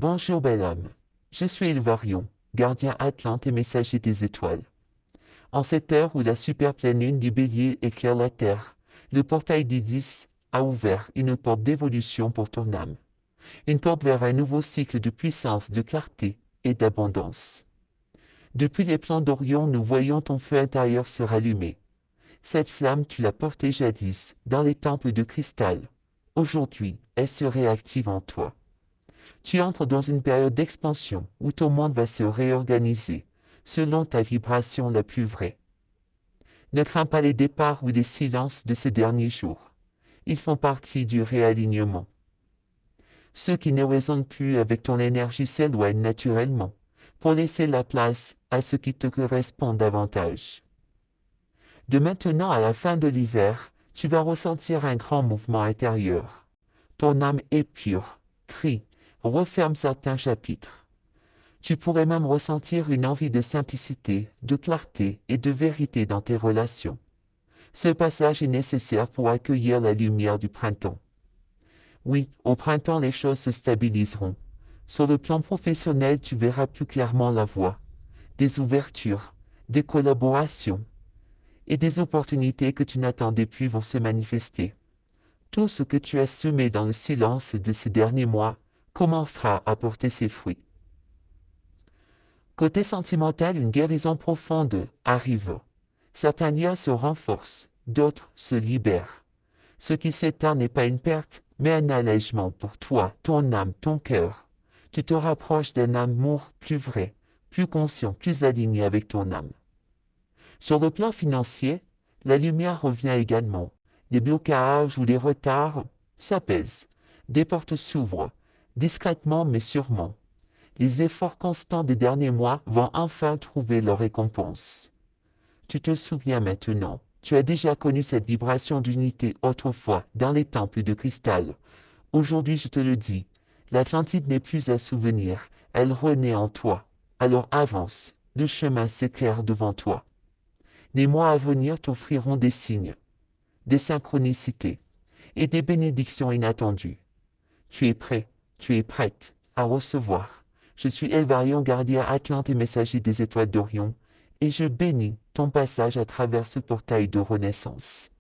Bonjour belle âme, je suis Elvarion, gardien Atlante et messager des étoiles. En cette heure où la super pleine lune du bélier éclaire la terre, le portail d'Isis a ouvert une porte d'évolution pour ton âme. Une porte vers un nouveau cycle de puissance, de clarté et d'abondance. Depuis les plans d'Orion, nous voyons ton feu intérieur se rallumer. Cette flamme, tu l'as portée jadis dans les temples de cristal. Aujourd'hui, elle se réactive en toi. Tu entres dans une période d'expansion où ton monde va se réorganiser selon ta vibration la plus vraie. Ne crains pas les départs ou les silences de ces derniers jours. Ils font partie du réalignement. Ceux qui ne résonnent plus avec ton énergie s'éloignent naturellement pour laisser la place à ce qui te correspond davantage. De maintenant à la fin de l'hiver, tu vas ressentir un grand mouvement intérieur. Ton âme est pure, crie, referme certains chapitres. Tu pourrais même ressentir une envie de simplicité, de clarté et de vérité dans tes relations. Ce passage est nécessaire pour accueillir la lumière du printemps. Oui, au printemps, les choses se stabiliseront. Sur le plan professionnel, tu verras plus clairement la voie, des ouvertures, des collaborations et des opportunités que tu n'attendais plus vont se manifester. Tout ce que tu as semé dans le silence de ces derniers mois commencera à porter ses fruits. Côté sentimental, une guérison profonde arrive. Certains liens se renforcent, d'autres se libèrent. Ce qui s'éteint n'est pas une perte, mais un allègement pour toi, ton âme, ton cœur. Tu te rapproches d'un amour plus vrai, plus conscient, plus aligné avec ton âme. Sur le plan financier, la lumière revient également. Les blocages ou les retards s'apaisent. Des portes s'ouvrent, discrètement mais sûrement. Les efforts constants des derniers mois vont enfin trouver leur récompense. Tu te souviens maintenant, tu as déjà connu cette vibration d'unité autrefois dans les temples de cristal. Aujourd'hui, je te le dis, l'Atlantide n'est plus un souvenir, elle renaît en toi. Alors avance, le chemin s'éclaire devant toi. Les mois à venir t'offriront des signes, des synchronicités et des bénédictions inattendues. Tu es prêt, tu es prête à recevoir. Je suis Elvarion, gardien Atlante et messager des étoiles d'Orion, et je bénis ton passage à travers ce portail de renaissance.